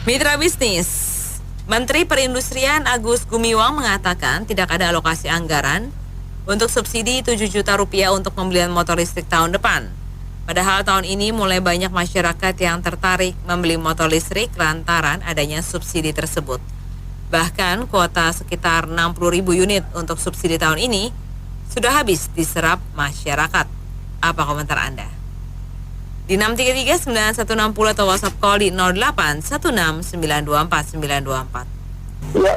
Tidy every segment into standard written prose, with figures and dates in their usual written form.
Mitra bisnis, Menteri Perindustrian Agus Gumiwang mengatakan tidak ada alokasi anggaran untuk subsidi 7 juta rupiah untuk pembelian motor listrik tahun depan. Padahal tahun ini mulai banyak masyarakat yang tertarik membeli motor listrik lantaran adanya subsidi tersebut. Bahkan kuota sekitar 60.000 unit untuk subsidi tahun ini sudah habis diserap masyarakat. Apa komentar Anda? Di 633-9160 atau WhatsApp call di 0816-924-924. Ya,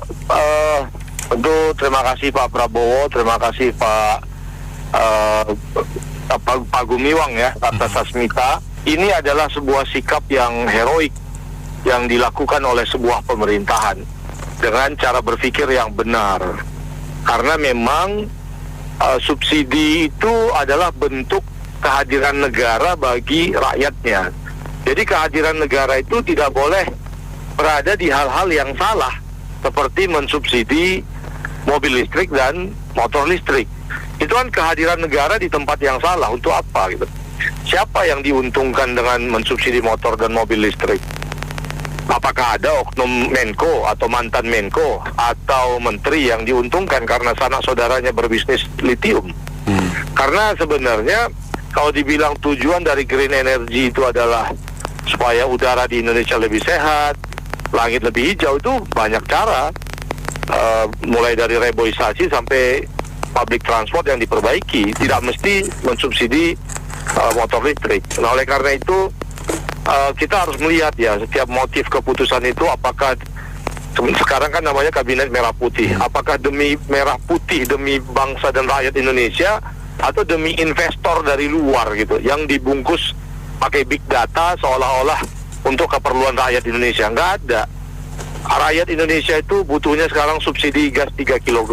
tentu terima kasih Pak Prabowo, terima kasih Pak Gumiwang ya atas Sasmita. Ini adalah sebuah sikap yang heroik yang dilakukan oleh sebuah pemerintahan dengan cara berpikir yang benar. Karena memang subsidi itu adalah bentuk kehadiran negara bagi rakyatnya. Jadi kehadiran negara itu tidak boleh berada di hal-hal yang salah, seperti mensubsidi mobil listrik dan motor listrik. Itu kan kehadiran negara di tempat yang salah. Untuk apa gitu? Siapa yang diuntungkan dengan mensubsidi motor dan mobil listrik? Apakah ada oknum Menko atau mantan Menko atau menteri yang diuntungkan karena sanak saudaranya berbisnis litium? Karena sebenarnya kalau dibilang tujuan dari green energy itu adalah supaya udara di Indonesia lebih sehat, langit lebih hijau, itu banyak cara. Mulai dari reboisasi sampai public transport yang diperbaiki, tidak mesti mensubsidi motor listrik. Nah, oleh karena itu kita harus melihat ya setiap motif keputusan itu, apakah sekarang kan namanya kabinet merah putih, apakah demi merah putih, demi bangsa dan rakyat Indonesia, atau demi investor dari luar gitu yang dibungkus pakai big data seolah-olah untuk keperluan rakyat Indonesia. Nggak ada. Rakyat Indonesia itu butuhnya sekarang subsidi gas 3 kg,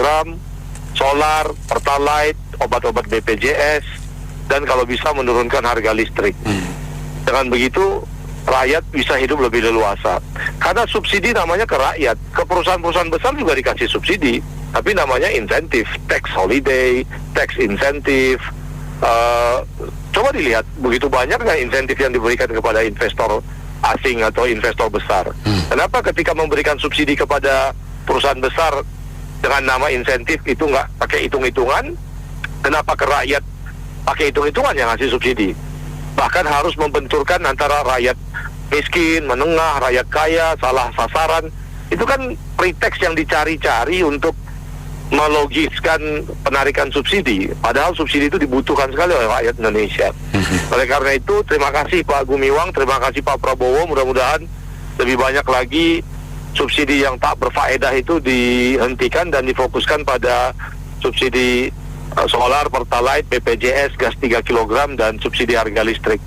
solar, pertalite, obat-obat BPJS, dan kalau bisa menurunkan harga listrik. Dengan begitu rakyat bisa hidup lebih leluasa. Karena subsidi namanya ke rakyat, ke perusahaan-perusahaan besar juga dikasih subsidi, tapi namanya insentif, tax holiday, tax insentif. Coba dilihat begitu banyak nggak insentif yang diberikan kepada investor asing atau investor besar. Kenapa ketika memberikan subsidi kepada perusahaan besar dengan nama insentif itu nggak pakai hitung-hitungan? Kenapa ke rakyat pakai hitung-hitungan yang ngasih subsidi? Bahkan harus membenturkan antara rakyat miskin, menengah, rakyat kaya, salah sasaran. Itu kan pretext yang dicari-cari untuk melogiskan penarikan subsidi. Padahal subsidi itu dibutuhkan sekali oleh rakyat Indonesia. Oleh karena itu, terima kasih Pak Gumiwang, terima kasih Pak Prabowo. Mudah-mudahan lebih banyak lagi subsidi yang tak berfaedah itu dihentikan dan difokuskan pada subsidi solar, pertalite, BPJS, gas 3 kg, dan subsidi harga listrik.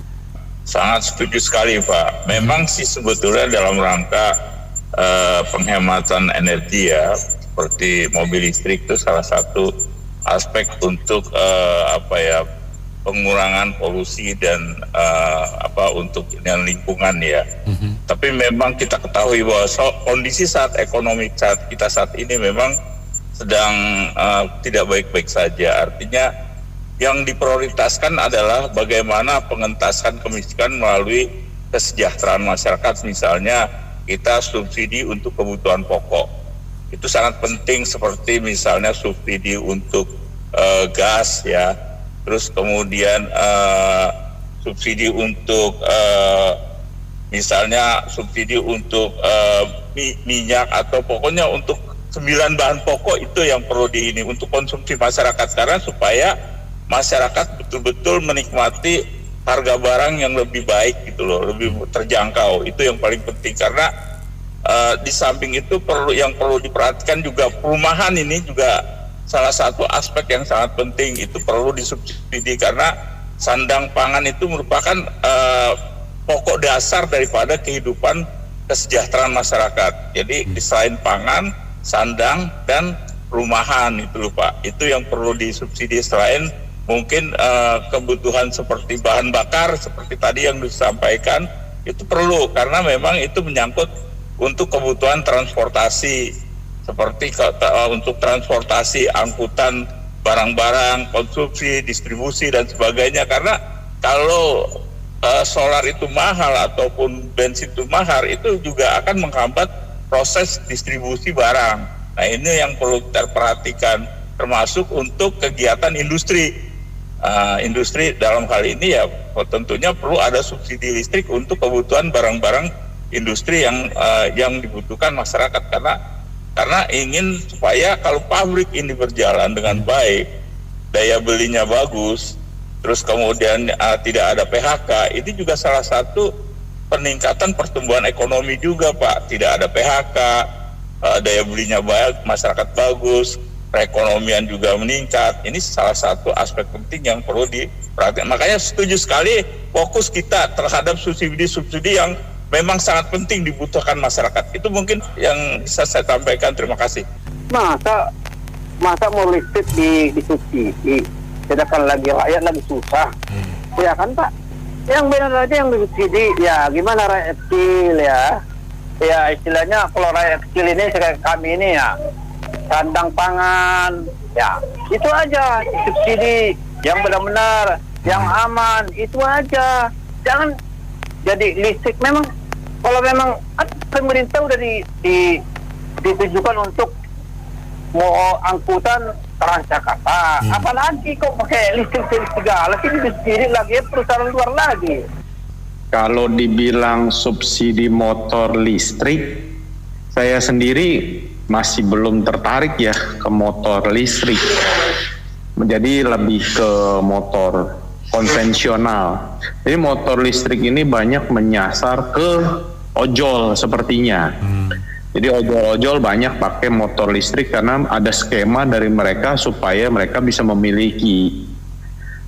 Sangat setuju sekali Pak. Memang sih sebetulnya dalam rangka penghematan energi ya, seperti mobil listrik itu salah satu aspek untuk pengurangan polusi dan untuk lingkungan ya. Tapi memang kita ketahui bahwa kondisi ekonomi kita saat ini memang sedang tidak baik-baik saja. Artinya yang diprioritaskan adalah bagaimana pengentasan kemiskinan melalui kesejahteraan masyarakat. Misalnya kita subsidi untuk kebutuhan pokok, itu sangat penting, seperti misalnya subsidi untuk gas ya, terus kemudian subsidi untuk misalnya subsidi untuk minyak, atau pokoknya untuk 9 bahan pokok itu yang perlu untuk konsumsi masyarakat sekarang, supaya masyarakat betul-betul menikmati harga barang yang lebih baik gitu loh, lebih terjangkau. Itu yang paling penting, karena di samping itu perlu diperhatikan juga perumahan. Ini juga salah satu aspek yang sangat penting, itu perlu disubsidi, karena sandang pangan itu merupakan pokok dasar daripada kehidupan kesejahteraan masyarakat. Jadi selain pangan, sandang dan rumahan itu loh Pak, itu yang perlu disubsidi. Selain mungkin kebutuhan seperti bahan bakar seperti tadi yang disampaikan, itu perlu, karena memang itu menyangkut untuk kebutuhan transportasi, seperti untuk transportasi angkutan barang-barang, konsumsi, distribusi dan sebagainya. Karena kalau solar itu mahal ataupun bensin itu mahal, itu juga akan menghambat proses distribusi barang. Nah, ini yang perlu kita perhatikan, termasuk untuk kegiatan industri. Industri dalam hal ini ya tentunya perlu ada subsidi listrik untuk kebutuhan barang-barang industri yang dibutuhkan masyarakat, karena ingin supaya kalau pabrik ini berjalan dengan baik, daya belinya bagus, terus kemudian tidak ada PHK, ini juga salah satu peningkatan pertumbuhan ekonomi juga, Pak. Tidak ada PHK, daya belinya baik, masyarakat bagus, perekonomian juga meningkat. Ini salah satu aspek penting yang perlu diperhatikan. Makanya setuju sekali fokus kita terhadap subsidi-subsidi yang memang sangat penting dibutuhkan masyarakat. Itu mungkin yang bisa saya sampaikan. Terima kasih. Masa mau listrik disubsidi, sedangkan lagi rakyat lagi susah. Ya kan, Pak? Yang benar aja yang disubsidi. Ya gimana rakyat kecil ya? Ya istilahnya kalau rakyat kecil ini kayak kami ini ya, sandang pangan, ya itu aja subsidi yang benar-benar, yang aman, itu aja. Jangan jadi listrik memang, kalau memang pemerintah udah ditujukan untuk mau angkutan Transjakarta, apalagi kok pakai listrik segala sih, subsidi lagi perusahaan luar lagi. Kalau dibilang subsidi motor listrik, saya sendiri masih belum tertarik ya ke motor listrik. Jadi lebih ke motor konvensional. Jadi motor listrik ini banyak menyasar ke ojol sepertinya. Jadi ojol-ojol banyak pakai motor listrik karena ada skema dari mereka supaya mereka bisa memiliki.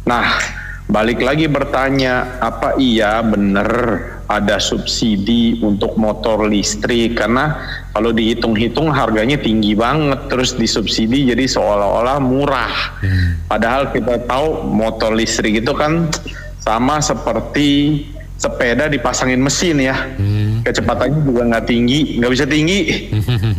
Nah, balik lagi bertanya, apa iya benar ada subsidi untuk motor listrik? Karena kalau dihitung-hitung harganya tinggi banget, terus disubsidi jadi seolah-olah murah. Padahal kita tahu motor listrik itu kan sama seperti sepeda dipasangin mesin ya. Kecepatannya juga nggak bisa tinggi.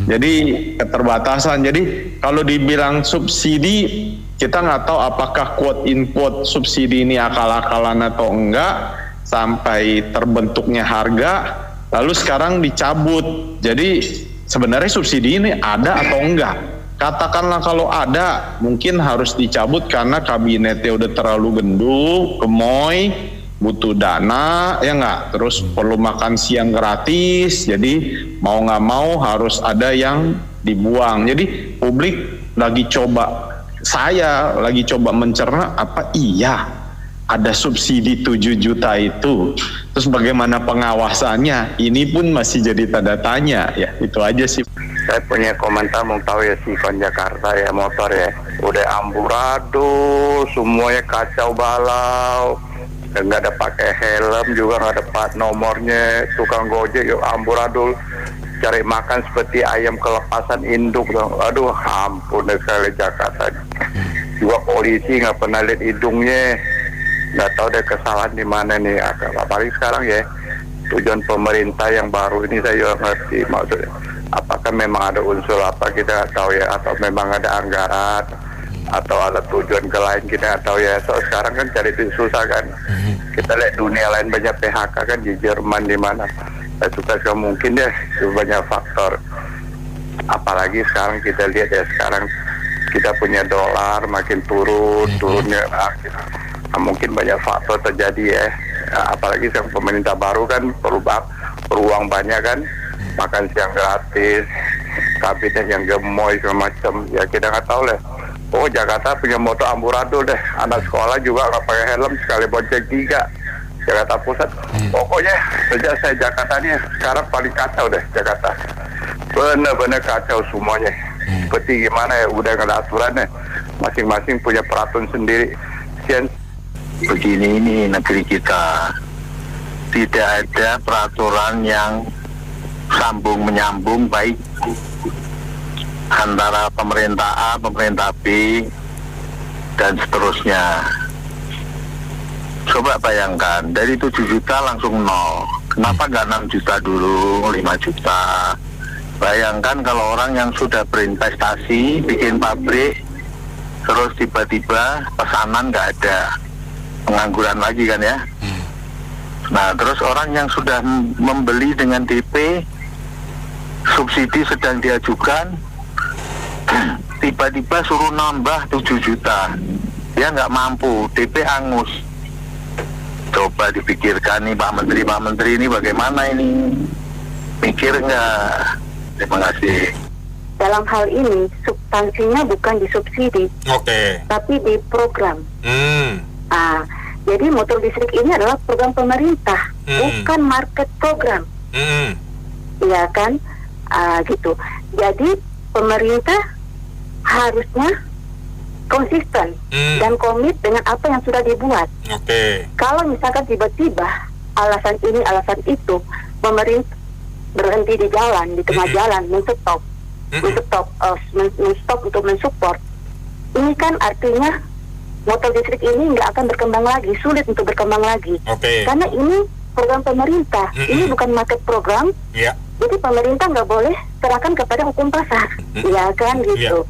Jadi keterbatasan. Jadi kalau dibilang subsidi, kita nggak tahu apakah quote in quote subsidi ini akal-akalan atau enggak, sampai terbentuknya harga, lalu sekarang dicabut. Jadi sebenarnya subsidi ini ada atau enggak? Katakanlah kalau ada, mungkin harus dicabut karena kabinetnya udah terlalu gendut, gemoy, butuh dana, ya enggak? Terus perlu makan siang gratis, jadi mau nggak mau harus ada yang dibuang. Jadi publik saya lagi coba mencerna, apa iya ada subsidi 7 juta itu, terus bagaimana pengawasannya? Ini pun masih jadi tanda tanya ya. Itu aja sih. Saya punya komentar, mau tahu ya sifat Jakarta ya motor ya, udah amburadul, semuanya kacau balau, nggak ada pakai helm juga, nggak ada plat nomornya, tukang gojek yuk amburadul, cari makan seperti ayam kelepasan induk dong. Aduh ampun sekali Jakarta. Juga polisi nggak pernah lihat hidungnya, nggak tahu deh kesalahan di mana nih. Apalagi sekarang ya, tujuan pemerintah yang baru ini saya juga ngerti maksudnya. Apakah memang ada unsur apa kita nggak tahu ya, atau memang ada anggaran atau ada tujuan ke lain kita nggak tahu ya. So sekarang kan cari itu susah kan. Kita lihat dunia lain banyak PHK kan, di Jerman di mana. Saya suka mungkin deh banyak faktor. Apalagi sekarang kita lihat ya, sekarang kita punya dolar makin turunnya. Mungkin banyak faktor terjadi ya. Apalagi yang pemerintah baru kan perlu uang banyak kan, makan siang gratis, kabinet yang gemoy segala macam. Ya kita nggak tahu lah. Oh Jakarta punya motor amburadul deh, anak sekolah juga nggak pakai helm, sekali bonceng 3. Jakarta Pusat. Pokoknya sejak saya Jakarta ini sekarang paling kacau deh Jakarta. Bener-bener kacau semuanya. Seperti gimana ya, udah nggak ada aturannya. Masing-masing punya peraturan sendiri. Begini ini negeri kita, tidak ada peraturan yang sambung menyambung baik antara pemerintah A, pemerintah B, dan seterusnya. Coba bayangkan, dari 7 juta langsung 0. Kenapa nggak 6 juta dulu, 5 juta? Bayangkan kalau orang yang sudah berinvestasi, bikin pabrik, terus tiba-tiba pesanan nggak ada, pengangguran lagi kan ya. Nah, terus orang yang sudah membeli dengan DP, subsidi sedang diajukan, tiba-tiba suruh nambah 7 juta. Dia nggak mampu, DP angus. Coba dipikirkan nih Pak Menteri ini bagaimana ini? Mikir nggak? Terima kasih. Dalam hal ini substansinya bukan di subsidi, tapi di program. Jadi motor listrik ini adalah program pemerintah, bukan market program. Iya kan? Gitu. Jadi pemerintah harusnya konsisten dan komit dengan apa yang sudah dibuat. Kalau misalkan tiba-tiba alasan ini, alasan itu, pemerintah berhenti di jalan, di tengah jalan, men-stop untuk mensupport, ini kan artinya motor listrik ini nggak akan berkembang lagi, sulit untuk berkembang lagi. Karena ini program pemerintah, ini bukan market program. Jadi pemerintah nggak boleh serahkan kepada hukum pasar, ya kan gitu.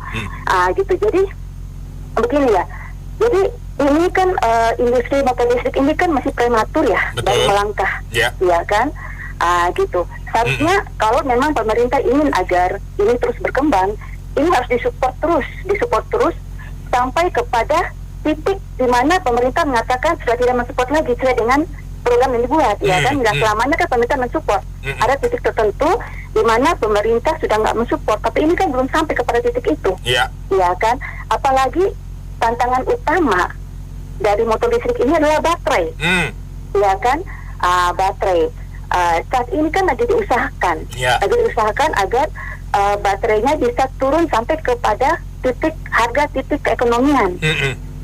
Gitu. Jadi begini ya. Jadi ini kan industri motor listrik ini kan masih prematur ya, dan melangkah, ya kan. Gitu. Seharusnya kalau memang pemerintah ingin agar ini terus berkembang, ini harus disupport terus sampai kepada titik di mana pemerintah mengatakan sudah tidak mensupport lagi sesuai dengan program yang dibuat, ya kan. Nggak selamanya kan pemerintah mensupport. Ada titik tertentu di mana pemerintah sudah nggak mensupport, tapi ini kan belum sampai kepada titik itu, ya kan. Apalagi tantangan utama dari motor listrik ini adalah baterai, ya kan. Baterai saat ini kan lagi diusahakan agar baterainya bisa turun sampai kepada harga titik keekonomian.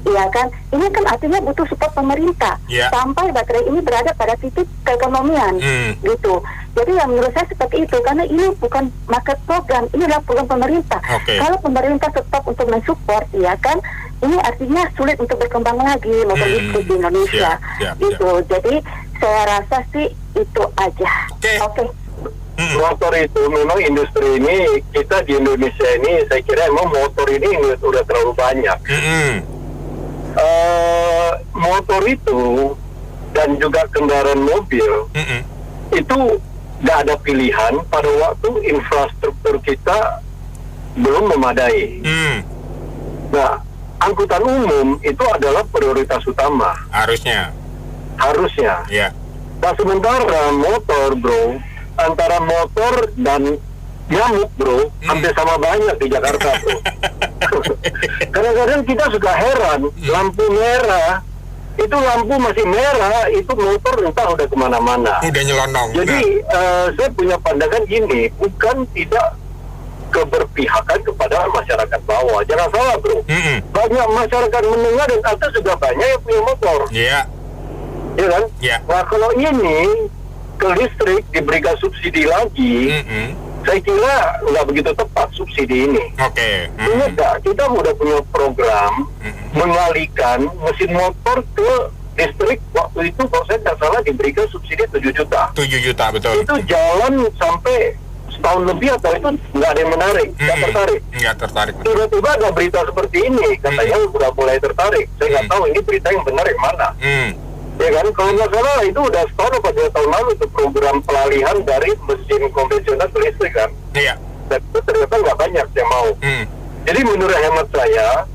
Iya kan, ini kan artinya butuh support pemerintah sampai baterai ini berada pada titik keekonomian, gitu. Jadi yang menurut saya seperti itu, karena ini bukan market program, ini adalah program pemerintah. Kalau pemerintah stop untuk mensupport, ya kan, ini artinya sulit untuk berkembang lagi motor listrik di Indonesia, gitu. Jadi saya rasa sih itu aja. Motor itu memang industri ini, kita di Indonesia ini, saya kira emang motor ini udah terlalu banyak. Motor itu dan juga kendaraan mobil itu nggak ada pilihan pada waktu infrastruktur kita belum memadai. Nah, angkutan umum itu adalah prioritas utama. Harusnya. Nah, sementara motor, bro, antara motor dan nyamuk, bro, hampir sama banyak di Jakarta, bro. Kadang-kadang kita suka heran, lampu merah, itu lampu masih merah, itu motor entah udah kemana-mana. Udah nyelonong. Jadi saya punya pandangan gini, bukan tidak keberpihakan kepada masyarakat bawah. Jangan salah, bro. Banyak masyarakat menengah dan atas juga banyak yang punya motor. Iya kan? Nah, kalau ini ke listrik diberikan subsidi lagi, saya kira nggak begitu tepat subsidi ini. Ingat nggak, kita udah punya program mengalihkan mesin motor ke listrik. Waktu itu kalau saya nggak salah diberikan subsidi 7 juta. 7 juta, betul. Itu jalan sampai setahun lebih atau itu nggak ada yang menarik, nggak tertarik. Tiba-tiba ada berita seperti ini, katanya udah mulai tertarik. Saya nggak tahu ini berita yang benar yang mana. Ya kan, kalau nggak salah itu udah setahun atau 2 tahun lalu itu program pelalihan dari mesin konvensional ke listrik kan. Dan itu ternyata nggak banyak yang mau. Jadi menurut hemat saya,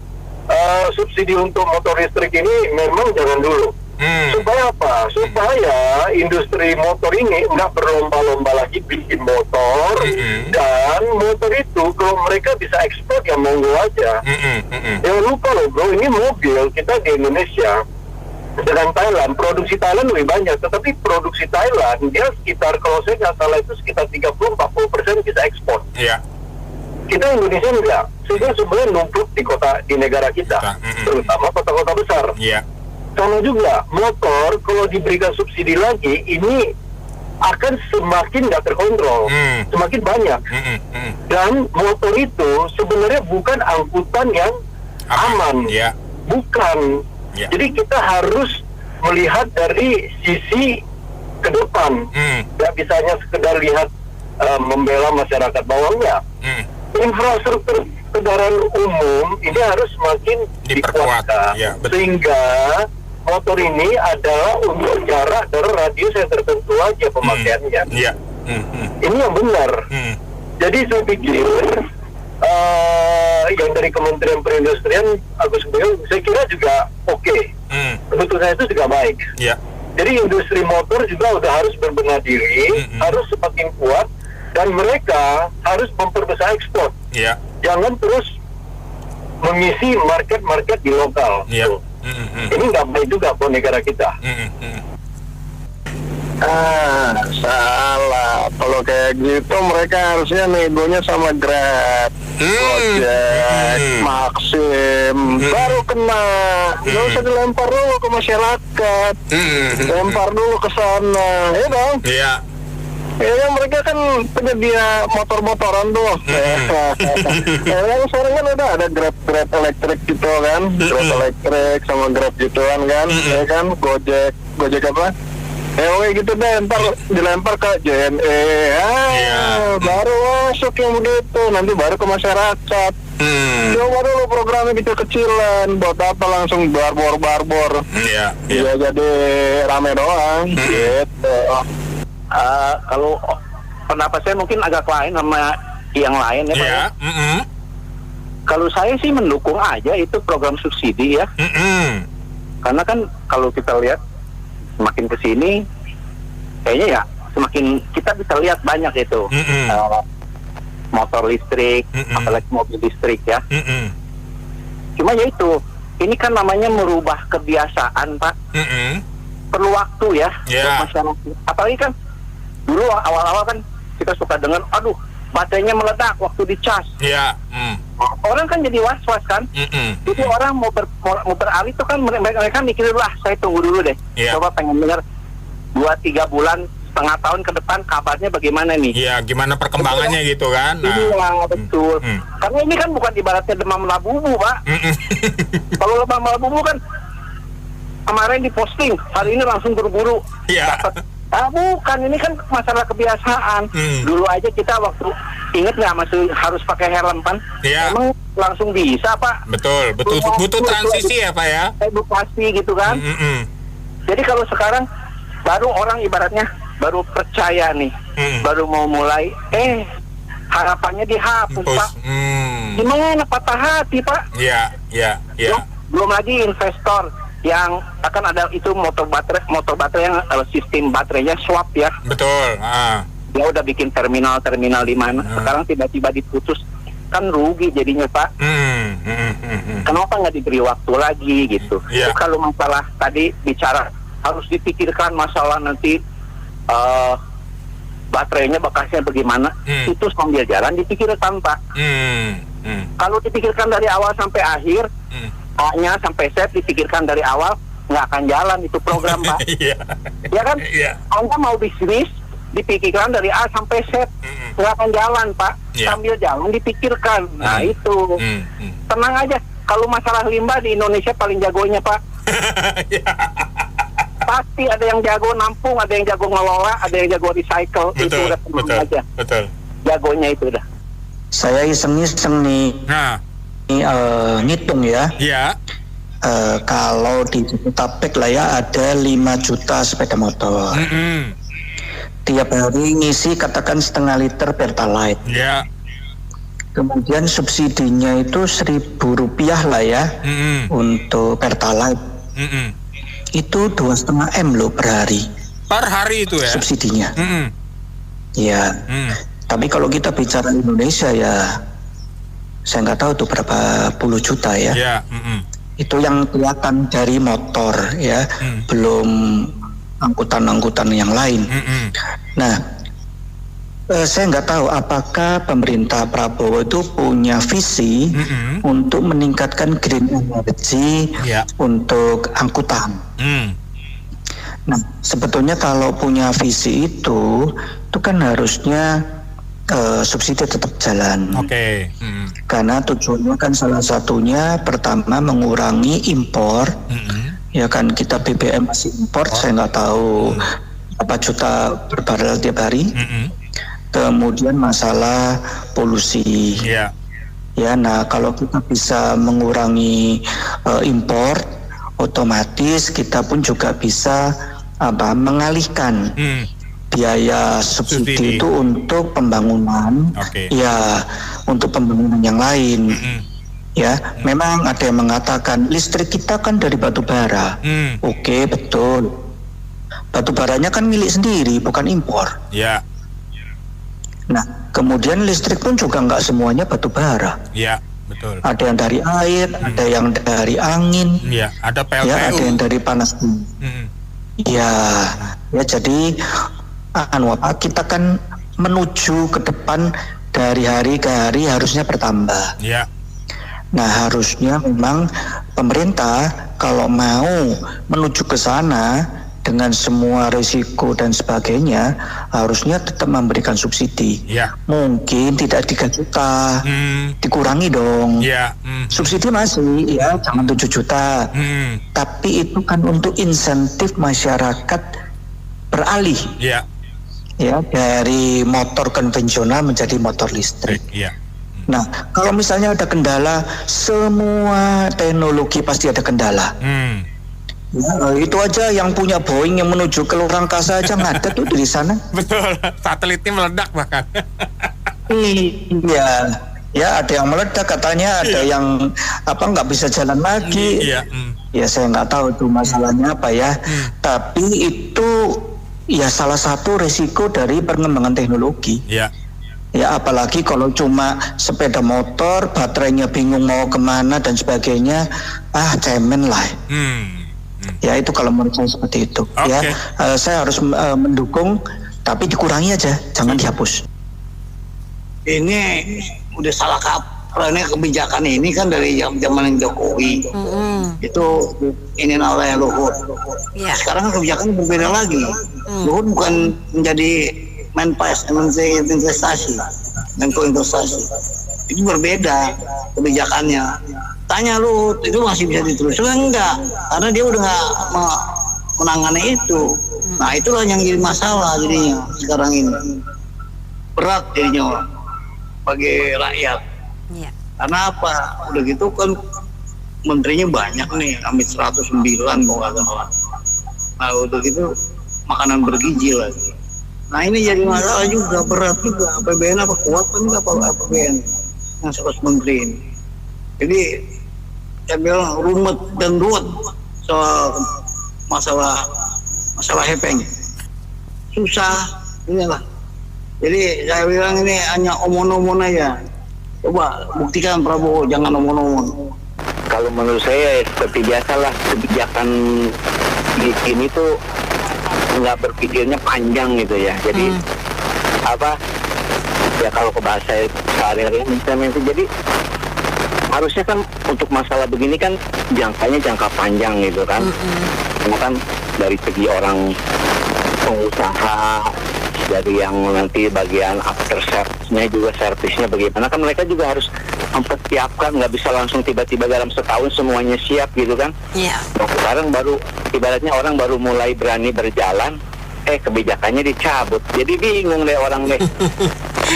subsidi untuk motor listrik ini memang jangan dulu. Supaya apa? Supaya industri motor ini nggak berlomba-lomba lagi bikin motor, dan motor itu kalau mereka bisa ekspor ya monggo aja. Jangan lupa loh, bro, ini mobil kita di Indonesia dengan Thailand, produksi Thailand lebih banyak, tetapi produksi Thailand dia sekitar, kalau saya nggak salah itu sekitar 30-40% bisa ekspor. Kita Indonesia enggak, sehingga sebenarnya numpuk di negara kita, terutama kota-kota besar. Sama juga motor kalau diberikan subsidi lagi, ini akan semakin nggak terkontrol, semakin banyak. Dan motor itu sebenarnya bukan angkutan yang aman, bukan. Jadi kita harus melihat dari sisi ke depan, nggak bisa hanya sekedar lihat membela masyarakat bawahnya. Infrastruktur kendaraan umum ini harus semakin dikuatkan, sehingga motor ini adalah untuk jarak dari radius yang tertentu aja pemakaiannya. Iya. Ini yang benar. Jadi saya pikir yang dari Kementerian Perindustrian Agus Gumiwang saya kira juga oke. Keputusan itu juga baik. Iya. Jadi industri motor juga udah harus berbenah diri, harus semakin kuat, dan mereka harus memperbesar ekspor. Iya. Jangan terus mengisi market-market di lokal. Iya. Ini nggak baik juga buat negara kita. Salah. Kalau kayak gitu mereka harusnya negonya sama Grab, Gojek, Maxim, baru kena. Nggak usah dilempar dulu ke masyarakat, lempar dulu ke sana, ya dong. Iya. Ya mereka kan penyedia motor-motoran tuh. Yang sekarang kan udah ada Grab elektrik gitu kan, Grab elektrik sama Grab gituan kan, ya kan, Gojek apa? Oke gitu deh, ntar dilempar ke JNE, baru masuk yang begitu, nanti baru ke masyarakat. Coba dulu programnya kecil-kecilan, buat apa langsung barbor. Iya. Ya jadi rame doang, gitu. Kalau pendapat saya mungkin agak lain sama yang lain ya Pak. Iya. Kalau saya sih mendukung aja itu program subsidi ya. Karena kan kalau kita lihat semakin kesini kayaknya ya semakin kita bisa lihat banyak itu motor listrik, apalagi mobil listrik ya. Cuma ya itu, ini kan namanya merubah kebiasaan Pak. Perlu waktu ya untuk masyarakat. Apalagi kan dulu awal-awal kan kita suka dengar, aduh baterainya meledak waktu dicas. Iya. Orang kan jadi was-was kan. Jadi orang mau beralih itu kan mereka mikir lah, saya tunggu dulu deh. Coba pengen dengar 2-3 bulan, setengah tahun ke depan kabarnya bagaimana nih. Iya, gimana perkembangannya gitu kan. Iya, betul. Karena ini kan bukan ibaratnya demam labubu, Pak. Kalau demam labubu kan kemarin diposting, hari ini langsung buru-buru. Iya. Bukan, ini kan masalah kebiasaan. Dulu aja kita waktu inget nggak masih harus pakai helm kan? Iya. Emang langsung bisa Pak? Betul. Butuh transisi ya Pak ya? Edukasi gitu kan? Jadi kalau sekarang baru orang ibaratnya baru percaya nih, baru mau mulai, harapannya dihapus Pak. Gimana patah hati Pak? Iya. Belum lagi investor yang akan ada itu motor baterai yang sistem baterainya swap ya. Betul. Dia udah bikin terminal di mana. Sekarang tiba-tiba diputus, kan rugi jadinya Pak. Kenapa nggak diberi waktu lagi gitu? Kalau masalah tadi bicara harus dipikirkan masalah nanti baterainya bekasnya bagaimana, itu sambil jalan dipikirkan Pak. Kalau dipikirkan dari awal sampai akhir, A-nya sampai Z dipikirkan dari awal, nggak akan jalan itu program Pak. Ya kan? Anda mau bisnis dipikirkan dari A sampai Z, nggak akan jalan Pak. Sambil jalan dipikirkan. Nah itu tenang aja. Kalau masalah limbah di Indonesia paling jagonya Pak. Pasti ada yang jago nampung, ada yang jago ngelola, ada yang jago recycle. Itu udah tenang aja. Jagonya itu udah. Saya iseng-iseng nih. Ngitung ya. Iya. Kalau di Jabodetabek lah ya ada 5 juta sepeda motor. Tiap hari ngisi katakan setengah liter Pertalite. Iya. Kemudian subsidinya itu Rp1.000 lah ya untuk Pertalite. Itu 2,5 M loh per hari. Per hari itu ya? Subsidinya. Ya. Tapi kalau kita bicara Indonesia ya, saya nggak tahu tuh berapa puluh juta ya. Itu yang kelihatan dari motor ya, belum angkutan-angkutan yang lain. Nah, saya nggak tahu apakah pemerintah Prabowo itu punya visi untuk meningkatkan green energy untuk angkutan. Nah, sebetulnya kalau punya visi itu kan harusnya subsidi tetap jalan. Karena tujuannya kan salah satunya pertama mengurangi impor. Ya kan kita BBM masih impor, saya nggak tahu berapa juta per barel tiap hari. Kemudian masalah polusi. Ya, nah kalau kita bisa mengurangi impor, otomatis kita pun juga bisa mengalihkan biaya subsidi itu untuk pembangunan, ya untuk pembangunan yang lain. Ya, memang ada yang mengatakan listrik kita kan dari batu bara. Oke, betul. Batu baranya kan milik sendiri, bukan impor. Ya. Nah, kemudian listrik pun juga nggak semuanya batu bara. Ya, betul. Ada yang dari air, ada yang dari angin. Ya, ada PLTU. Ya, ada yang dari panas bumi. Ya, jadi kita kan menuju ke depan dari hari ke hari harusnya bertambah. Ya. Nah, harusnya memang pemerintah kalau mau menuju ke sana dengan semua risiko dan sebagainya, harusnya tetap memberikan subsidi. Ya. Mungkin tidak 3 juta, dikurangi dong. Ya. Subsidi masih, ya jangan 7 juta. Tapi itu kan untuk insentif masyarakat beralih. Ya. Ya, dari motor konvensional menjadi motor listrik. Ya. Nah, kalau misalnya ada kendala, semua teknologi pasti ada kendala. Ya, itu aja yang punya Boeing yang menuju ke luar angkasa aja ngadet tuh dari sana. Betul, satelitnya meledak bahkan. Iya, ya ada yang meledak katanya, ada yang nggak bisa jalan lagi. Ya saya nggak tahu tuh masalahnya apa ya. Tapi itu ya salah satu resiko dari perkembangan teknologi. Ya, apalagi kalau cuma sepeda motor, baterainya bingung mau kemana dan sebagainya, cemen lah. Ya itu kalau menurut saya seperti itu. Ya, saya harus mendukung, tapi dikurangi aja, jangan dihapus. Ini udah salah kaprah, ini kebijakan ini kan dari zaman Jokowi. Itu ini oleh Luhut. Sekarang kebijakan berbeda lagi. Luhut bukan menjadi Menpas, Menteri Investasi, Menko Investasi. Itu berbeda kebijakannya. Tanya Luhut, itu masih bisa diteruskan enggak? Karena dia udah nggak menangani itu. Nah itulah yang jadi masalah jadinya sekarang ini. Berat jadinya bagi rakyat. Karena apa? Udah gitu kan menterinya banyak nih, hampir 109 mau kata orang. Nah udah gitu makanan bergizi lagi. Nah ini jadi masalah juga, berat juga. APBN apa kuat kan nggak APBN yang 100 menteri ini. Jadi saya bilang rumet dan ruwet soal masalah hepeng. Susah inilah. Jadi saya bilang ini hanya omon-omon aja. Coba buktikan Prabowo, jangan omon-omon. Kalau menurut saya seperti biasalah, kebijakan di sini tuh nggak berpikirnya panjang gitu ya. Jadi ya kalau ke bahasa sehari-hari itu jadi harusnya kan untuk masalah begini kan jangkanya jangka panjang gitu kan. Karena kan dari segi orang pengusaha, dari yang nanti bagian after service-nya juga servisnya bagaimana kan mereka juga harus mempersiapkan, nggak bisa langsung tiba-tiba dalam setahun semuanya siap gitu kan. Nah, sekarang baru ibaratnya orang baru mulai berani berjalan, kebijakannya dicabut, jadi bingung deh orang deh.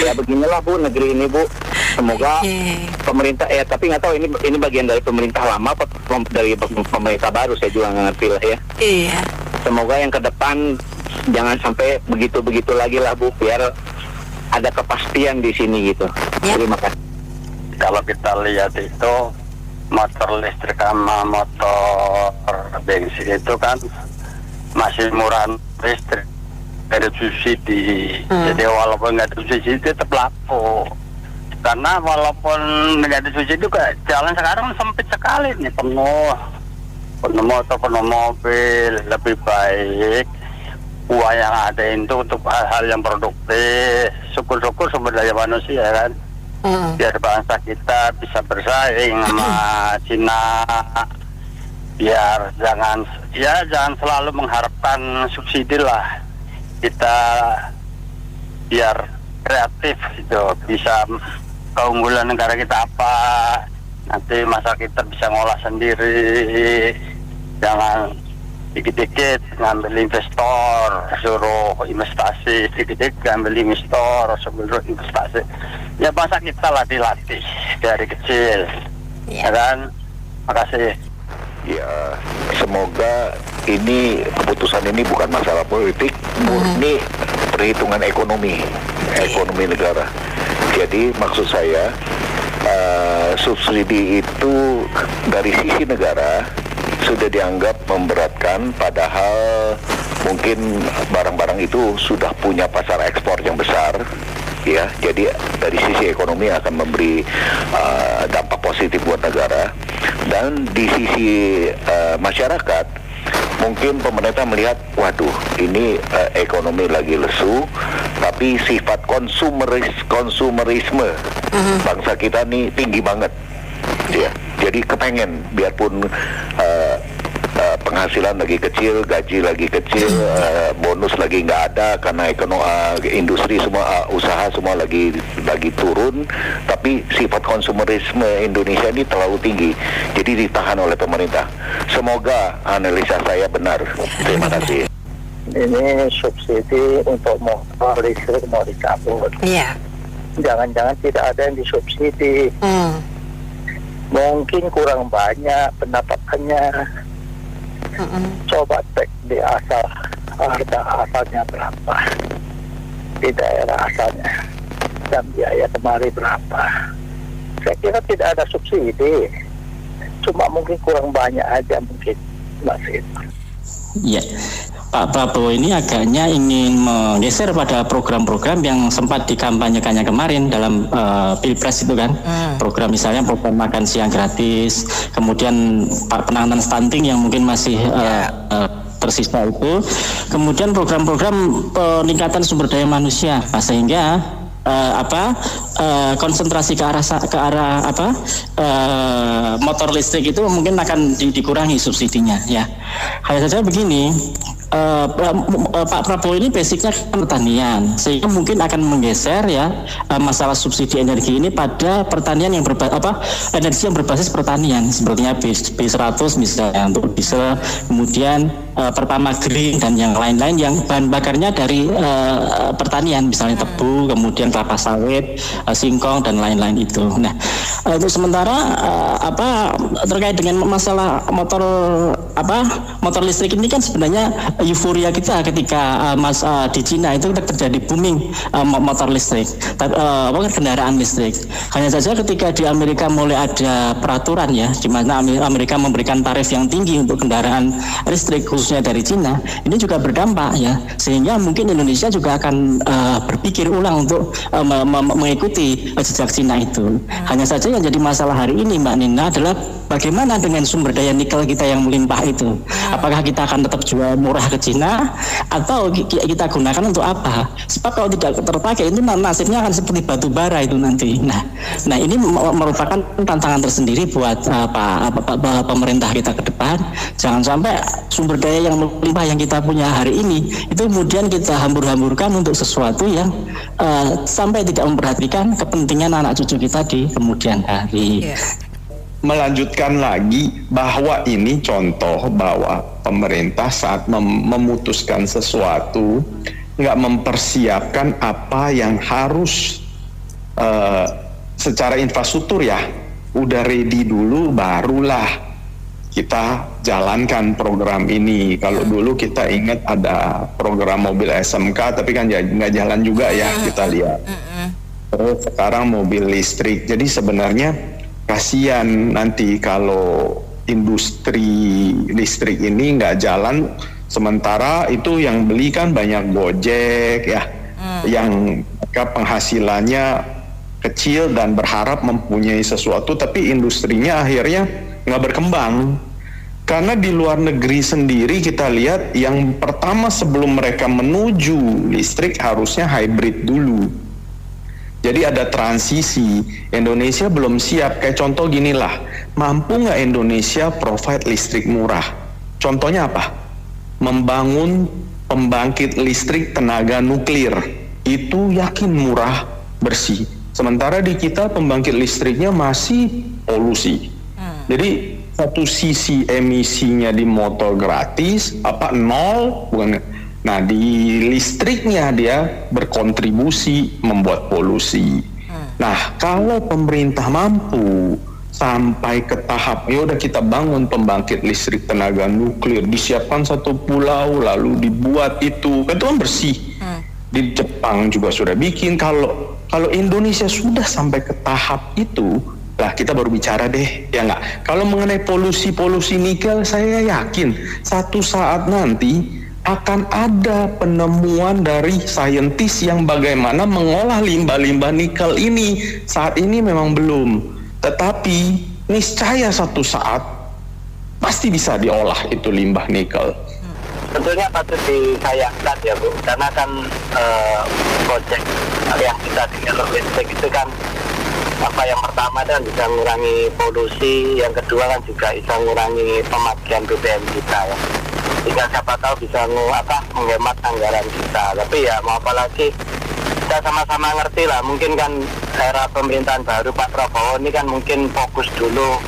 Ya beginilah Bu, negeri ini Bu. Semoga pemerintah tapi nggak tahu ini bagian dari pemerintah lama atau dari pemerintah baru, saya juga nggak ngerti lah ya. Semoga yang ke depan jangan sampai begitu lagi lah Bu, biar ada kepastian di sini gitu. Terima kasih. Kalau kita lihat itu motor listrik sama motor bensin itu kan masih murah listrik, ada subsidi. Jadi walaupun nggak ada subsidi tetap laku. Karena walaupun nggak ada subsidi juga jalan sekarang sempit sekali nih, penuh motor, penuh mobil. Lebih baik uang yang ada itu untuk hal-hal yang produktif. Syukur-syukur sumber daya manusia kan, biar bangsa kita bisa bersaing sama Cina. Biar jangan selalu mengharapkan subsidi lah. Kita biar kreatif gitu, bisa keunggulan negara kita apa, nanti masa kita bisa ngolah sendiri. Jangan dikit-dikit ngambil investor, suruh investasi, dikit-dikit ngambil investor, suruh investasi. Ya bangsa kita lah dilatih dari kecil. Ya kan? Makasih. Ya, semoga ini keputusan ini bukan masalah politik, murni perhitungan ekonomi negara. Jadi maksud saya subsidi itu dari sisi negara sudah dianggap memberatkan, padahal mungkin barang-barang itu sudah punya pasar ekspor yang besar. Ya, jadi dari sisi ekonomi akan memberi dampak positif buat negara, dan di sisi masyarakat mungkin pemerintah melihat, waduh, ini ekonomi lagi lesu, tapi sifat konsumerisme bangsa kita nih tinggi banget, ya. Jadi kepengen biarpun penghasilan lagi kecil, gaji lagi kecil, bonus lagi nggak ada karena industri semua usaha semua lagi turun, tapi sifat konsumerisme Indonesia ini terlalu tinggi, jadi ditahan oleh pemerintah. Semoga analisa saya benar. Terima kasih. Ini subsidi untuk motor listrik mau dicabut. Iya. Jangan-jangan tidak ada yang disubsidi. Mungkin kurang banyak pendapatannya. Coba cek di harga asalnya berapa, di daerah asalnya, dan biaya kemari berapa. Saya kira tidak ada subsidi, cuma mungkin kurang banyak aja mungkin, Mas itu. Ya, Pak Prabowo ini agaknya ingin menggeser pada program-program yang sempat dikampanyekannya kemarin dalam Pilpres itu kan. Program misalnya program makan siang gratis, kemudian penanganan stunting yang mungkin masih tersisa itu, kemudian program-program peningkatan sumber daya manusia, sehingga konsentrasi ke arah motor listrik itu mungkin akan dikurangi subsidinya, ya. Hanya saja begini, Pak Prabowo ini basicnya pertanian, sehingga mungkin akan menggeser ya masalah subsidi energi ini pada pertanian yang energi yang berbasis pertanian, sepertinya B100 misalnya untuk diesel, kemudian Pertama Green dan yang lain-lain yang bahan bakarnya dari pertanian, misalnya tebu, kemudian kelapa sawit, singkong dan lain-lain itu. Nah, untuk sementara terkait dengan masalah motor listrik ini kan sebenarnya euforia kita ketika di Cina itu terjadi booming motor listrik, kendaraan listrik. Hanya saja ketika di Amerika mulai ada peraturan ya, di mana Amerika memberikan tarif yang tinggi untuk kendaraan listrik khususnya dari Cina, ini juga berdampak ya, sehingga mungkin Indonesia juga akan berpikir ulang untuk mengikuti jejak Cina itu. Hanya saja yang jadi masalah hari ini Mbak Nina adalah bagaimana dengan sumber daya nikel kita yang melimpah itu. Apakah kita akan tetap jual murah ke Cina atau kita gunakan untuk apa? Sebab kalau tidak terpakai itu nasibnya akan seperti batu bara itu nanti. Nah ini merupakan tantangan tersendiri buat pemerintah kita ke depan. Jangan sampai sumber daya yang melimpah yang kita punya hari ini itu kemudian kita hambur-hamburkan untuk sesuatu yang sampai tidak memperhatikan kepentingan anak cucu kita di kemudian hari. Melanjutkan lagi bahwa ini contoh bahwa pemerintah saat memutuskan sesuatu nggak mempersiapkan apa yang harus secara infrastruktur ya, udah ready dulu barulah kita jalankan program ini. Kalau dulu kita ingat ada program mobil SMK tapi kan nggak jalan juga ya, kita lihat. Terus sekarang mobil listrik. Jadi sebenarnya kasihan nanti kalau industri listrik ini nggak jalan, sementara itu yang beli kan banyak Gojek ya, yang penghasilannya kecil dan berharap mempunyai sesuatu, tapi industrinya akhirnya nggak berkembang. Karena di luar negeri sendiri kita lihat yang pertama sebelum mereka menuju listrik harusnya hybrid dulu. Jadi ada transisi, Indonesia belum siap. Kayak contoh ginilah, mampu nggak Indonesia provide listrik murah? Contohnya apa? Membangun pembangkit listrik tenaga nuklir, itu yakin murah, bersih. Sementara di kita pembangkit listriknya masih polusi. Jadi satu sisi emisinya di motor gratis, nol, bukan. Nah di listriknya dia berkontribusi membuat polusi. Nah kalau pemerintah mampu sampai ke tahap ya udah kita bangun pembangkit listrik tenaga nuklir, disiapkan satu pulau lalu dibuat itu kan bersih. Di Jepang juga sudah bikin. Kalau Indonesia sudah sampai ke tahap itu, lah kita baru bicara deh, ya nggak? Kalau mengenai polusi nikel, saya yakin satu saat nanti akan ada penemuan dari saintis yang bagaimana mengolah limbah-limbah nikel ini. Saat ini memang belum, tetapi niscaya satu saat pasti bisa diolah itu limbah nikel. Tentunya patut disayangkan ya Bu, karena kan proyek yang kita tinggal listrik itu kan yang pertama kan bisa mengurangi polusi, yang kedua kan juga bisa mengurangi pemakaian BBM kita ya. Sehingga siapa tahu bisa menghemat anggaran kita. Tapi ya mau apa lagi, kita sama-sama ngerti lah, mungkin kan era pemerintahan baru Pak Prabowo ini kan mungkin fokus dulu,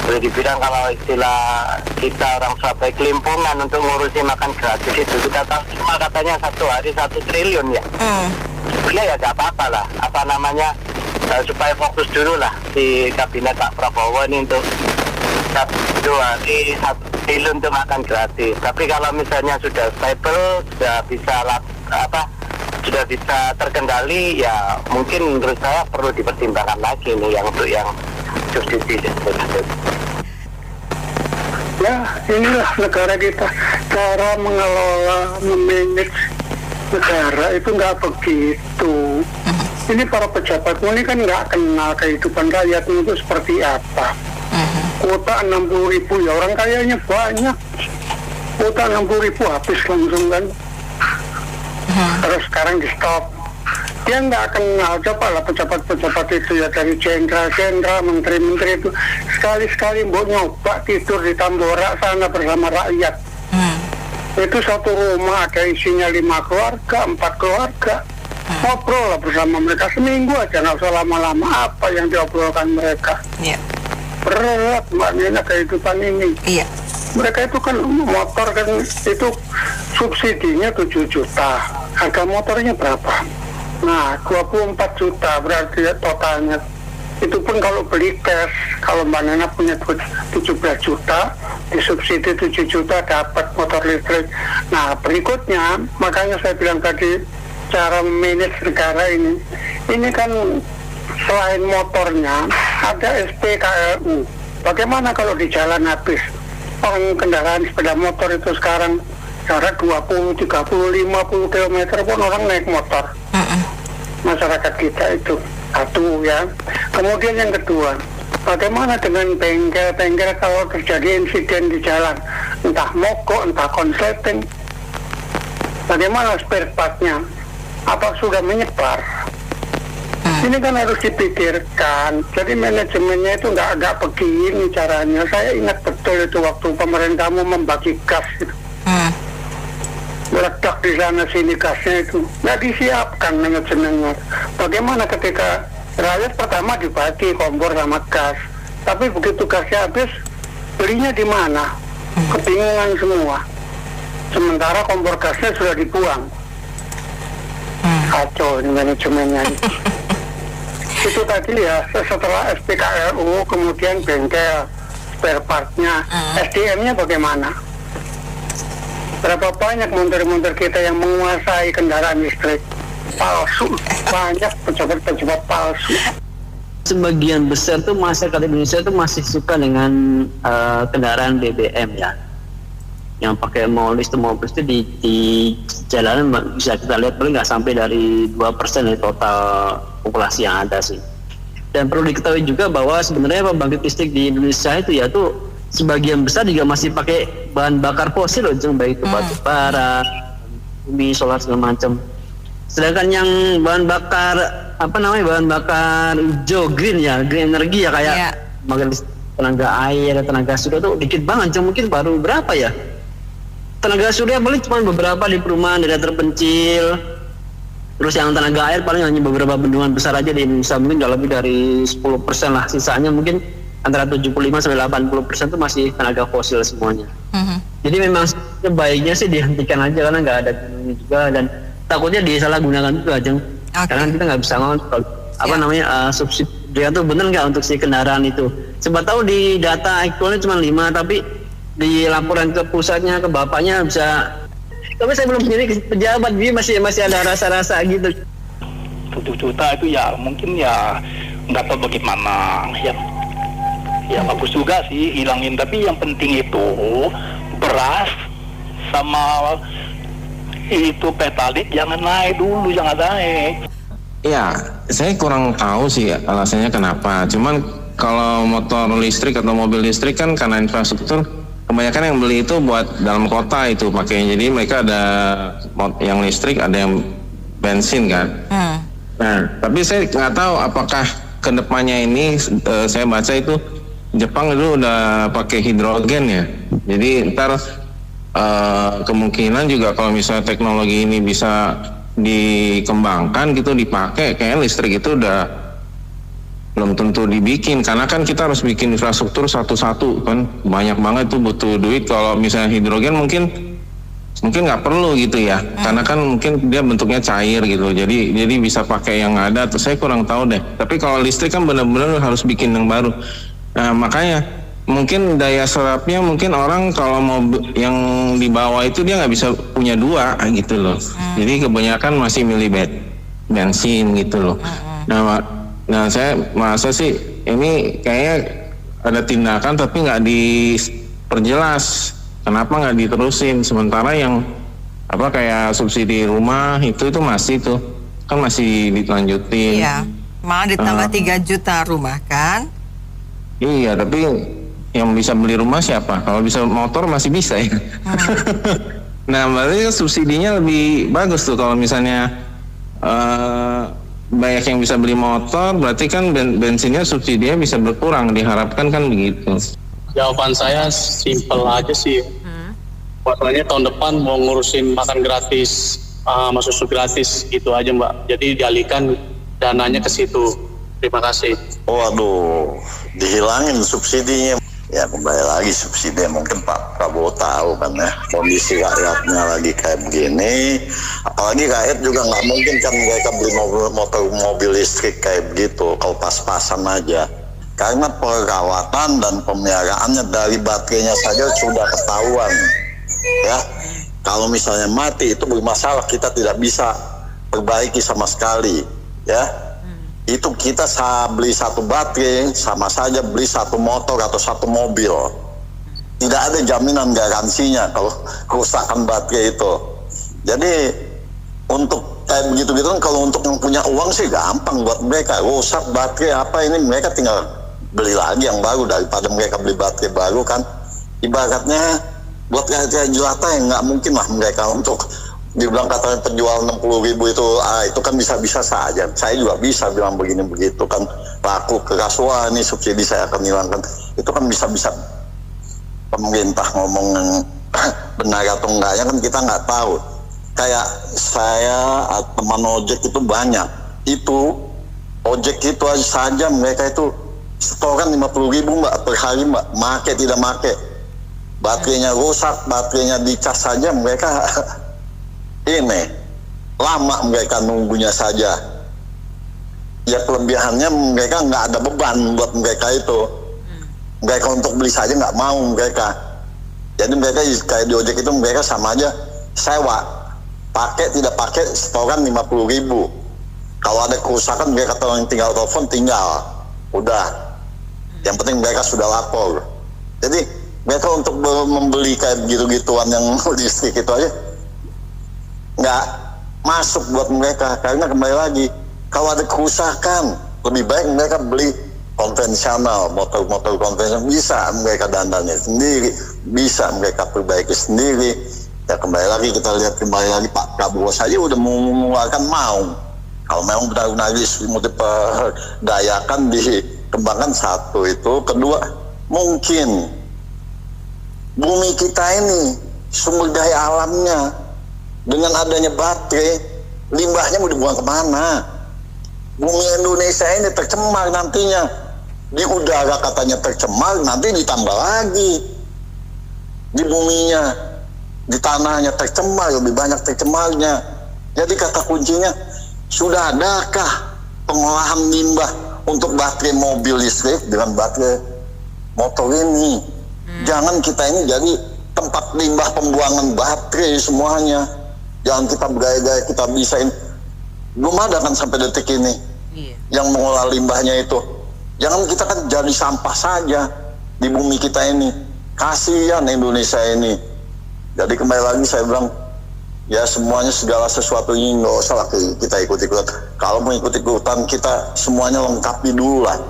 boleh dibilang kalau istilah kita orang Surabaya kelimpungan untuk ngurusi makan gratis itu. Kita tahu cuma katanya satu hari 1 triliun ya. Sebenarnya ya gak apa-apa lah, supaya fokus dulu lah di kabinet Pak Prabowo ini untuk 1 hari 1 triliun untuk makan gratis. Tapi kalau misalnya sudah stable, sudah bisa terkendali, ya mungkin menurut saya perlu dipertimbangkan lagi nih untuk yang subsidi. Ya, inilah negara kita, cara mengelola, memanage negara itu nggak begitu. Ini para pejabat ini kan nggak kenal kehidupan rakyat itu seperti apa. Kuota 60.000 ya, orang kayanya banyak. Kuota 60.000 habis langsung kan. Terus sekarang di stop. Dia nggak kenal, coba lah pejabat-pejabat itu ya, dari jenderal-jenderal, menteri-menteri itu sekali-sekali mau nyoba tidur di Tambora sana bersama rakyat. Itu satu rumah ada isinya 5 keluarga, 4 keluarga. Ngobrol lah bersama mereka seminggu aja, nggak usah lama-lama. Apa yang diobrolkan mereka? Berat Mbak Nina kehidupan ini. Mereka itu kan motor kan itu subsidinya 7 juta. Harga motornya berapa? Nah, 24 juta berarti totalnya. Itu pun kalau beli cash, kalau Mbak Nana punya 17 juta, disubsidi 7 juta dapat motor listrik. Nah, berikutnya, makanya saya bilang tadi, cara manage negara ini kan selain motornya, ada SPKLU. Bagaimana kalau di jalan habis? Orang kendaraan sepeda motor itu sekarang jarak 20, 30, 50 km pun orang naik motor. Masyarakat kita itu satu ya. Kemudian yang kedua, bagaimana dengan bengkel-bengkel kalau terjadi insiden di jalan, entah mogok, entah konsleting, bagaimana spare partnya? Apa sudah menyebar? Ini kan harus dipikirkan. Jadi manajemennya itu nggak begini caranya. Saya ingat betul itu waktu pemerintah mau membagi gas itu. Meledak di sana sini gasnya itu nggak disiapkan manajemennya. Bagaimana ketika rakyat pertama dibagi kompor sama gas, tapi begitu gasnya habis belinya di mana? Kebingungan semua. Sementara kompor gasnya sudah dibuang. Kacau ini manajemennya. Itu tadi ya, setelah SPKLU kemudian bengkel, spare partnya, SDM-nya bagaimana? Berapa banyak montir-montir kita yang menguasai kendaraan listrik? Palsu, banyak pejabat-pejabat palsu. Sebagian besar tuh masyarakat Indonesia tuh masih suka dengan kendaraan BBM ya, yang pakai molis itu di jalanan bisa kita lihat paling nggak sampai dari 2% dari total populasi yang ada sih. Dan perlu diketahui juga bahwa sebenarnya pembangkit listrik di Indonesia itu ya tuh sebagian besar juga masih pakai bahan bakar fosil loh, baik itu batu bara, bumi, solar segala macam. Sedangkan yang bahan bakar bahan bakar hijau, green energi ya kayak tenaga air, tenaga surya tuh dikit banget, mungkin baru berapa ya? Tenaga surya paling cuma beberapa di perumahan daerah terpencil. Terus yang tenaga air paling hanya beberapa bendungan besar aja di Indonesia, mungkin nggak lebih dari 10% lah. Sisanya mungkin antara 75-80% itu masih tenaga fosil semuanya. Jadi memang sebaiknya sih dihentikan aja karena nggak ada gunanya juga, dan takutnya disalahgunakan juga aja. Karena kita nggak bisa ngontrol subsidi itu benar nggak untuk si kendaraan itu. Coba tahu di data aktualnya cuma 5, tapi di laporan ke pusatnya, ke bapaknya bisa. Tapi saya belum jadi pejabat, jadi masih ada rasa-rasa gitu. 7 juta itu ya mungkin ya nggak tahu bagaimana ya bagus juga sih hilangin, tapi yang penting itu beras sama itu petalit jangan naik dulu, jangan naik. Ya, saya kurang tahu sih alasannya kenapa. Cuman kalau motor listrik atau mobil listrik kan karena infrastruktur, kebanyakan yang beli itu buat dalam kota itu pakai. Jadi mereka ada yang listrik, ada yang bensin kan. Nah, tapi saya nggak tahu apakah kedepannya ini saya baca itu Jepang itu udah pakai hidrogen ya. Jadi ntar kemungkinan juga kalau misalnya teknologi ini bisa dikembangkan gitu, dipakai, kayaknya listrik itu udah belum tentu dibikin, karena kan kita harus bikin infrastruktur satu-satu kan, banyak banget tuh butuh duit. Kalau misalnya hidrogen mungkin nggak perlu gitu ya, karena kan mungkin dia bentuknya cair gitu, jadi bisa pakai yang ada. Terus saya kurang tahu deh, tapi kalau listrik kan benar-benar harus bikin yang baru. Nah makanya mungkin daya serapnya, mungkin orang kalau mau yang di bawah itu dia nggak bisa punya dua gitu loh. Jadi kebanyakan masih milih bensin gitu loh. Nah saya merasa sih ini kayaknya ada tindakan tapi nggak diperjelas. Kenapa nggak diterusin? Sementara yang kayak subsidi rumah itu masih tuh kan masih dilanjutin. Iya, malah ditambah 3 juta rumah kan? Iya, tapi yang bisa beli rumah siapa? Kalau bisa motor masih bisa ya. Nah, berarti subsidinya lebih bagus tuh kalau misalnya banyak yang bisa beli motor, berarti kan bensinnya subsidinya bisa berkurang, diharapkan kan begitu. Jawaban saya simpel aja sih. Masalahnya tahun depan mau ngurusin makan gratis, susu gratis gitu aja Mbak. Jadi dialihkan dananya ke situ. Terima kasih. Waduh, dihilangin subsidinya. Ya kembali lagi subsidi, mungkin Pak Prabowo tahu kan ya kondisi rakyatnya lagi kayak begini. Apalagi rakyat juga nggak mungkin kan mereka beli mobil listrik kayak begitu kalau pas-pasan aja. Karena perawatan dan pemeliharaannya dari baterainya saja sudah ketahuan. Ya, kalau misalnya mati itu bermasalah, kita tidak bisa perbaiki sama sekali. Ya, itu kita beli satu baterai sama saja beli satu motor atau satu mobil. Tidak ada jaminan garansinya kalau kerusakan baterai itu. Jadi untuk kayak begitu-gitu kan, kalau untuk yang punya uang sih gampang buat mereka. Rusak baterai apa ini, mereka tinggal beli lagi yang baru daripada mereka beli baterai baru kan. Ibaratnya buat kayak jelata yang nggak mungkin lah mereka untuk dibilang katanya penjual 60.000 itu kan bisa-bisa saja. Saya juga bisa bilang begini begitu kan, laku keras, wah ini subsidi saya akan hilangkan. Itu kan bisa-bisa pemerintah ngomong yang benar atau enggaknya kan kita nggak tahu. Kayak saya teman ojek itu banyak, itu ojek itu aja saja mereka itu setoran 50.000 Mbak per hari Mbak, make tidak make, baterainya rusak, baterainya dicas saja mereka ini lama mereka nunggunya saja. Ya kelebihannya mereka nggak ada beban buat mereka itu, mereka untuk beli saja nggak mau mereka. Jadi mereka kayak di ojek itu mereka sama aja sewa, pakai tidak pakai setoran 50.000. Kalau ada kerusakan mereka tinggal telepon, tinggal udah. Yang penting mereka sudah lapor. Jadi mereka untuk membeli kayak gitu-gituan yang listrik itu aja nggak masuk buat mereka, karena kembali lagi kalau ada kerusakan lebih baik mereka beli konvensional, motor-motor konvensional, bisa mereka dandannya sendiri, bisa mereka perbaiki sendiri. Ya kembali lagi kita lihat Pak Prabowo saja udah mengeluarkan maung. Kalau memang benar-benar mau diperdayakan, dikembangkan, satu itu. Kedua, mungkin bumi kita ini sumber daya alamnya dengan adanya baterai, limbahnya mau dibuang kemana? Bumi Indonesia ini tercemar nantinya, di udara katanya tercemar, nanti ditambah lagi di buminya, di tanahnya tercemar, lebih banyak tercemarnya. Jadi kata kuncinya, sudah adakah pengolahan limbah untuk baterai mobil listrik dengan baterai motor ini. Jangan kita ini jadi tempat limbah pembuangan baterai semuanya. Jangan kita bergaya-gaya kita bisain. Belum ada kan sampai detik ini yang mengolah limbahnya itu. Jangan kita kan jadi sampah saja di bumi kita ini. Kasihan Indonesia ini. Jadi kembali lagi saya bilang, ya semuanya segala sesuatu ini nggak usah lah kita ikut-ikutan. Kalau mau ikut-ikutan kita semuanya lengkapi dulu lah.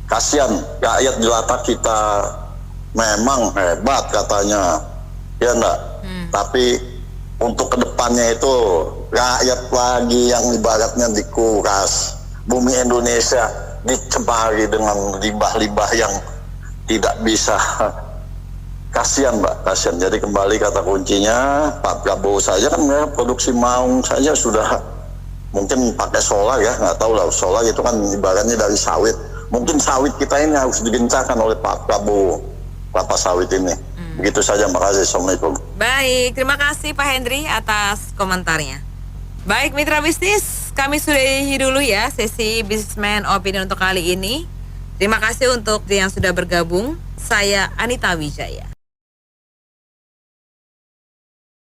Kasihan rakyat jelata kita memang hebat katanya, ya enggak. Tapi untuk kedepannya itu rakyat lagi yang ibaratnya dikuras. Bumi Indonesia dicemari dengan limbah-limbah yang tidak bisa. Kasihan Mbak, kasihan. Jadi kembali kata kuncinya Pak Prabowo saja kan ya, produksi maung saja sudah mungkin pakai solar ya, nggak tahu lah, solar itu kan ibaratnya dari sawit. Mungkin sawit kita ini harus digencarkan oleh Pak Prabowo, kelapa sawit ini. Begitu saja, makasih. Assalamualaikum. Baik, terima kasih Pak Hendri atas komentarnya. Baik mitra bisnis, kami sudahi dulu ya sesi Businessman Opinion untuk kali ini. Terima kasih untuk yang sudah bergabung. Saya Anita Wijaya.